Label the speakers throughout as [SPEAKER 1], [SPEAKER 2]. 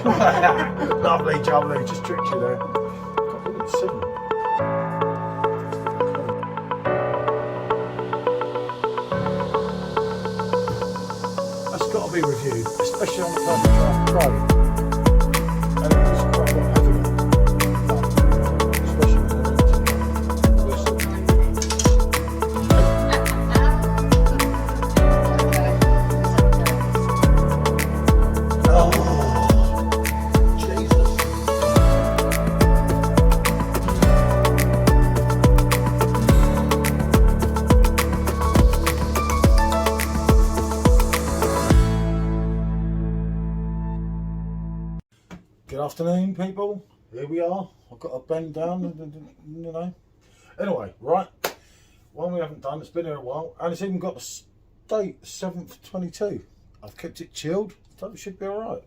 [SPEAKER 1] Lovely, jubbly, just tricked you there. God, look at the signal. That's got to be reviewed, especially on the first draft pro. And it was quite a lot heavier. Especially when Good afternoon, people. Here we are. I've got to bend down, you know. Anyway, right. One we haven't done. It's been here a while, and it's even got the date 7th 22. I've kept it chilled, so it should be all right.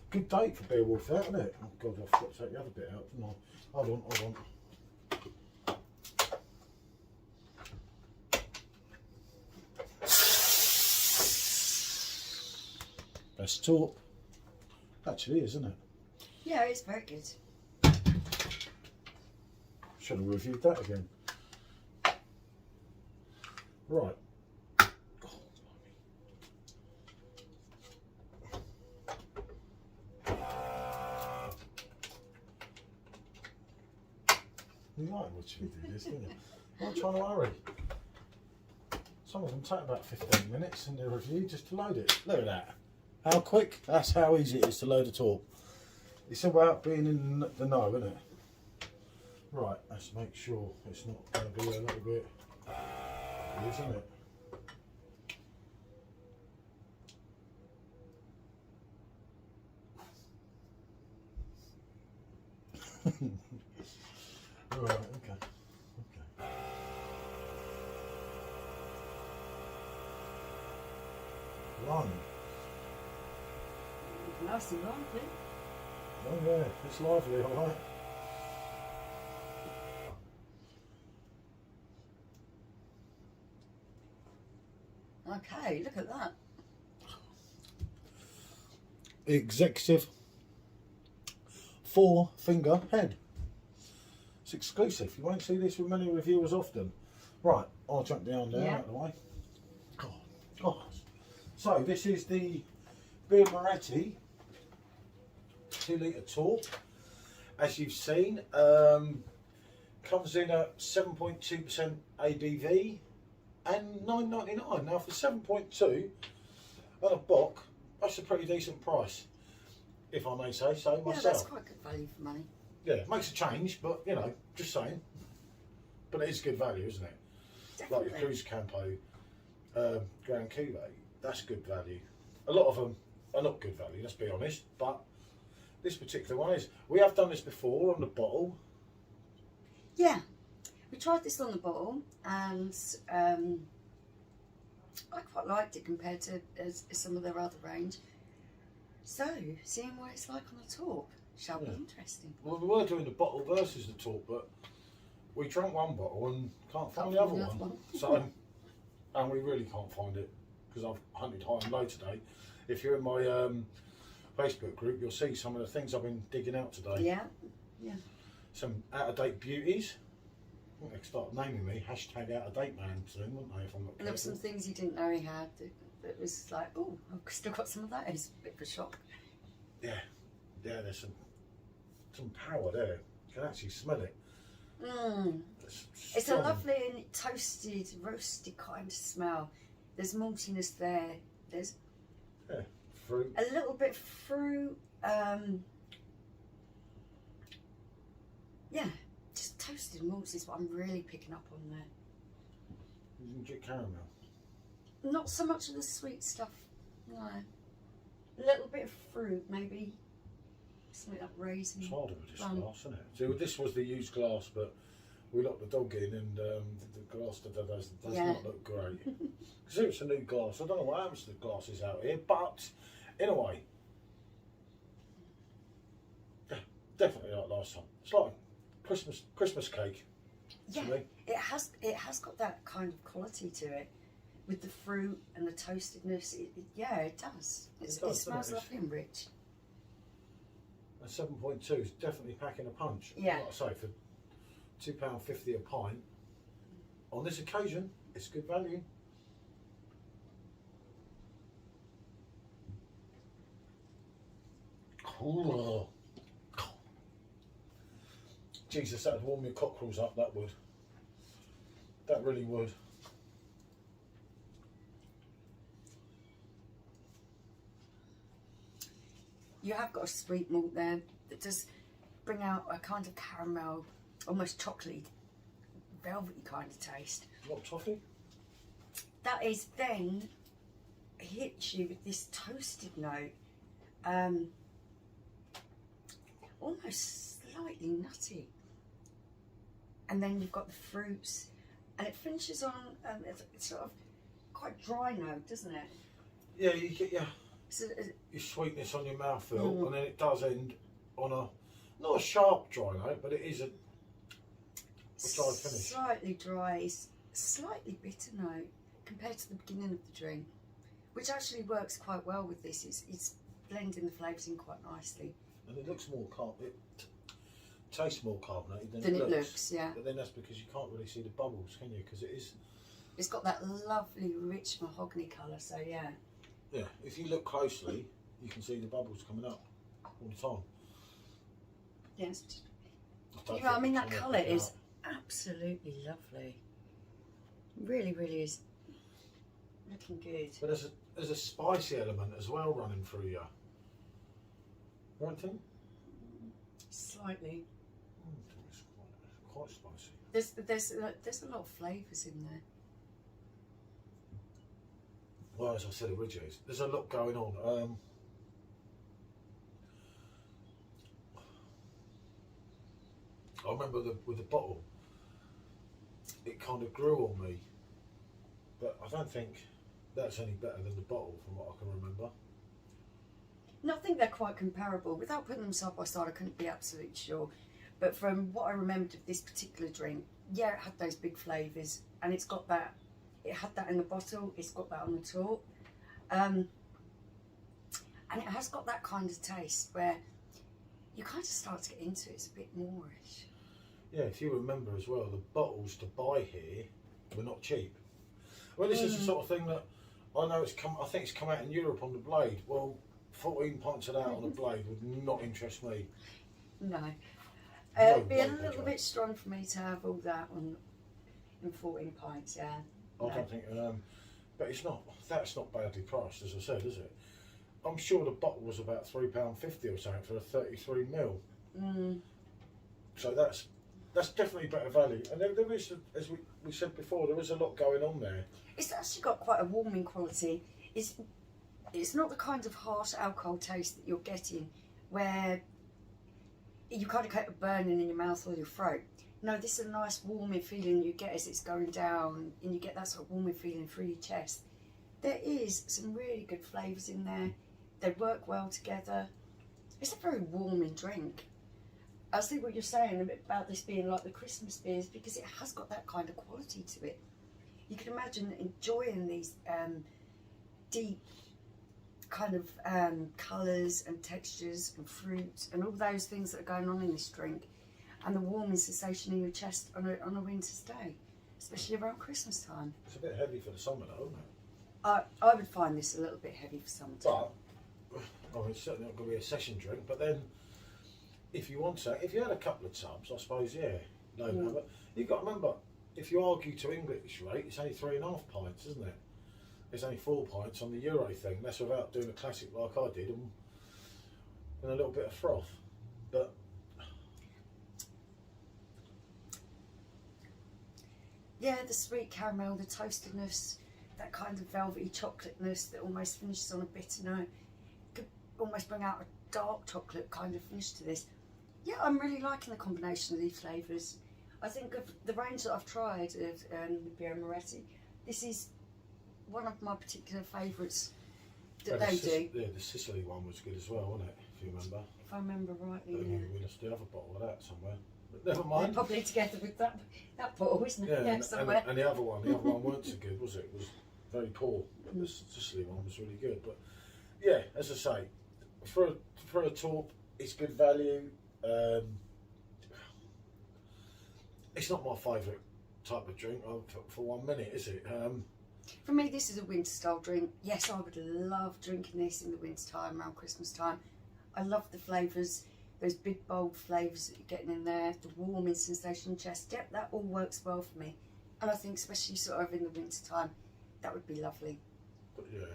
[SPEAKER 1] Good date for Beowulf, that, isn't it? Oh God, I forgot to take the other bit out, didn't I? Hold on. Best Torp. Actually, isn't it?
[SPEAKER 2] Yeah, it's very good.
[SPEAKER 1] Should have reviewed that again. Right. You like watching me do this, don't you? I'm not trying to hurry. Some of them take about 15 minutes in the review just to load it. Look at that. How quick? That's how easy it is to load a Torp. It's about being in the know, isn't it? Right, let's make sure it's not going to be a little bit, isn't it? Right, okay. One.
[SPEAKER 2] Nice and lively.
[SPEAKER 1] Oh yeah, it's lively, alright.
[SPEAKER 2] Okay, look at that.
[SPEAKER 1] Executive 4-finger head. It's exclusive. You won't see this with many reviewers often. Right, I'll jump down there out of the way. God. So this is the Birra Moretti 2-litre Torp. As you've seen, comes in at 7.2% ABV and $9.99. Now for 7.2 on a Bock, that's a pretty decent price, if I may say so myself.
[SPEAKER 2] Yeah, that's quite good value for money.
[SPEAKER 1] Yeah, it makes a change, but you know, just saying. But it is good value, isn't it?
[SPEAKER 2] Definitely.
[SPEAKER 1] Like your Cruz Campo, Grand Cuvée, that's good value. A lot of them are not good value, let's be honest, but this particular one is. We have done this before on the bottle.
[SPEAKER 2] Yeah, we tried this on the bottle, and I quite liked it compared to some of their other range. So, seeing what it's like on the Torp shall be interesting.
[SPEAKER 1] Well, we were doing the bottle versus the Torp, but we drank one bottle and can't find the other one. So, and we really can't find it because I've hunted high and low today. If you're in my Facebook group, you'll see some of the things I've been digging out today.
[SPEAKER 2] Yeah.
[SPEAKER 1] Some out-of-date beauties. I think they start naming me hashtag out-of-date man soon, wouldn't they? If I'm not
[SPEAKER 2] And there were some things you didn't know he had that was like, oh, I've still got some of that. It's a bit of a shock.
[SPEAKER 1] Yeah, there's some power there. You can actually smell it.
[SPEAKER 2] It's a lovely and toasted, roasted kind of smell. There's maltiness there. There's
[SPEAKER 1] fruit.
[SPEAKER 2] A little bit fruit. Yeah, just toasted malts is what I'm really picking up on there.
[SPEAKER 1] You didn't get caramel.
[SPEAKER 2] Not so much of the sweet stuff. No. A little bit of fruit, maybe. Something like raisin.
[SPEAKER 1] It's harder with this glass, isn't it? So this was the used glass, but we locked the dog in, and the glass does not look great. Because it's a new glass. I don't know what happens to the glasses out here, but anyway, yeah, definitely like last time. It's like Christmas cake.
[SPEAKER 2] Yeah, it has got that kind of quality to it, with the fruit and the toastedness. It does. It smells lovely and rich.
[SPEAKER 1] And 7.2 is definitely packing a punch.
[SPEAKER 2] Yeah.
[SPEAKER 1] Like I say, for £2.50 a pint, on this occasion, it's good value. Ooh. Jesus, that would warm your cockerels up, that would. That really would.
[SPEAKER 2] You have got a sweet malt there that does bring out a kind of caramel, almost chocolatey, velvety kind of taste.
[SPEAKER 1] What toffee?
[SPEAKER 2] That is then hits you with this toasted note, almost slightly nutty. And then you've got the fruits, and it finishes on it's sort of quite dry note, doesn't it?
[SPEAKER 1] Yeah, you get your
[SPEAKER 2] So,
[SPEAKER 1] sweetness on your mouthfeel, and then it does end on a not a sharp dry note, but it is a dry finish.
[SPEAKER 2] Slightly dry, slightly bitter note compared to the beginning of the drink, which actually works quite well with this. It's blending the flavours in quite nicely.
[SPEAKER 1] And it looks more it tastes more carbonated
[SPEAKER 2] than it looks. Yeah.
[SPEAKER 1] But then that's because you can't really see the bubbles, can you? Because it is.
[SPEAKER 2] It's got that lovely rich mahogany colour. So yeah.
[SPEAKER 1] Yeah, if you look closely, you can see the bubbles coming up all the time.
[SPEAKER 2] Yes. Yeah, I mean that colour is absolutely lovely. Really, really is looking good.
[SPEAKER 1] But there's a spicy element as well running through you. Right thing?
[SPEAKER 2] Slightly.
[SPEAKER 1] It's quite spicy.
[SPEAKER 2] There's a lot of flavours in there.
[SPEAKER 1] Well, as I said originally, there's a lot going on. I remember with the bottle, it kind of grew on me, but I don't think that's any better than the bottle from what I can remember.
[SPEAKER 2] No, I think they're quite comparable. Without putting them side by side, I couldn't be absolutely sure. But from what I remembered of this particular drink, yeah, it had those big flavours, and it's got that. It had that in the bottle. It's got that on the top, and it has got that kind of taste where you kind of start to get into it. It's a bit moreish.
[SPEAKER 1] Yeah, if you remember as well, the bottles to buy here were not cheap. Well, this is the sort of thing that I know it's come. I think it's come out in Europe on the Blade. Well, 14 pints of that on a Blade would not interest me.
[SPEAKER 2] No,
[SPEAKER 1] No
[SPEAKER 2] it'd be a
[SPEAKER 1] way,
[SPEAKER 2] little bit strong for me to have all that in 14 pints. Yeah.
[SPEAKER 1] I don't think, but it's not. That's not badly priced, as I said, is it? I'm sure the bottle was about £3.50 or something for a 33ml. So that's definitely better value. And there is, as we said before, there is a lot going on there.
[SPEAKER 2] It's actually got quite a warming quality. It's not the kind of harsh alcohol taste that you're getting, where you kind of get a burning in your mouth or your throat. No, this is a nice warming feeling you get as it's going down, and you get that sort of warming feeling through your chest. There is some really good flavours in there. They work well together. It's a very warming drink. I see what you're saying about this being like the Christmas beers, because it has got that kind of quality to it. You can imagine enjoying these deep kind of colours and textures and fruits and all those things that are going on in this drink, and the warming sensation in your chest on a winter's day, especially around Christmas time.
[SPEAKER 1] It's a bit heavy for the summer though, isn't it?
[SPEAKER 2] I would find this a little bit heavy for summertime.
[SPEAKER 1] But, I mean, it's certainly not going to be a session drink, but then if you want to, if you had a couple of tubs, I suppose, yeah, no, but you've got to remember, if you argue to English rate, it's only 3.5 pints, isn't it? It's only 4 pints on the Euro thing. That's without doing a classic like I did and a little bit of froth. But
[SPEAKER 2] yeah, the sweet caramel, the toastedness, that kind of velvety chocolateness that almost finishes on a bitter note. Could almost bring out a dark chocolate kind of finish to this. Yeah, I'm really liking the combination of these flavours. I think of the range that I've tried of the Birra Moretti, this is one of my particular favourites that they do.
[SPEAKER 1] Yeah, the Sicily one was good as well, wasn't it? If you remember.
[SPEAKER 2] If I remember rightly,
[SPEAKER 1] Yeah. We lost the other bottle of that somewhere. But never mind.
[SPEAKER 2] Probably together with that bottle, isn't it?
[SPEAKER 1] Yeah,
[SPEAKER 2] somewhere.
[SPEAKER 1] And the other one weren't so good, was it? It was very poor. The Sicily one was really good. But yeah, as I say, for a Torp, It's good value. It's not my favourite type of drink for 1 minute, is it?
[SPEAKER 2] For me, this is a winter style drink. Yes, I would love drinking this in the winter time, around Christmas time. I love the flavours, those big bold flavours that you're getting in there, the warming sensation chest. Yep, that all works well for me. And I think especially sort of in the winter time, that would be lovely.
[SPEAKER 1] But yeah,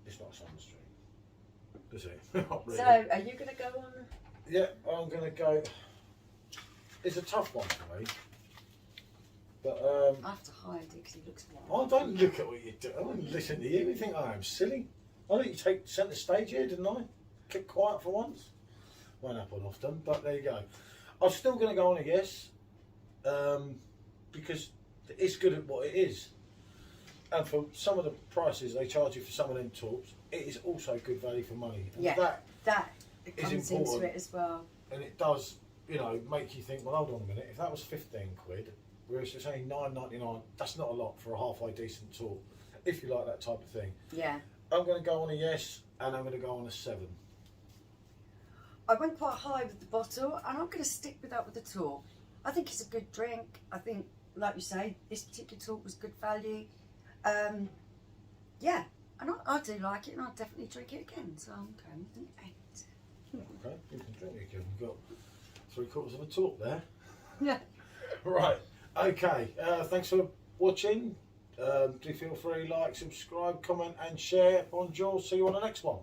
[SPEAKER 1] it's not a summer's drink, is it? Not really.
[SPEAKER 2] So, are you going to go on?
[SPEAKER 1] Yeah, I'm going to go. It's a tough one for me. But
[SPEAKER 2] I have to hide it because he looks wild.
[SPEAKER 1] I don't look at what you do. I don't listen to you. You think I am silly? I think you take centre stage here, didn't I? Keep quiet for once. Won't happen often, but there you go. I'm still going to go on a yes, because it's good at what it is. And for some of the prices they charge you for some of them Torps, it is also good value for money. And
[SPEAKER 2] Yeah, that it
[SPEAKER 1] is
[SPEAKER 2] comes
[SPEAKER 1] important.
[SPEAKER 2] into it as well.
[SPEAKER 1] And it does, you know, make you think, well, hold on a minute, if that was 15 quid, whereas it's only £9.99, that's not a lot for a halfway decent Torp, if you like that type of thing.
[SPEAKER 2] Yeah.
[SPEAKER 1] I'm going to go on a yes, and I'm going to go on a 7.
[SPEAKER 2] I went quite high with the bottle, and I'm going to stick with that with the Torp. I think it's a good drink. I think, like you say, this particular Torp was good value. Yeah, and I do like it, and I'll definitely drink it again. So I'm going with an 8.
[SPEAKER 1] Okay, you can drink it again. You've got 3/4 of a Torp there.
[SPEAKER 2] Yeah.
[SPEAKER 1] Right, okay, thanks for watching. Do feel free, like, subscribe, comment and share. Bonjour, see you on the next one.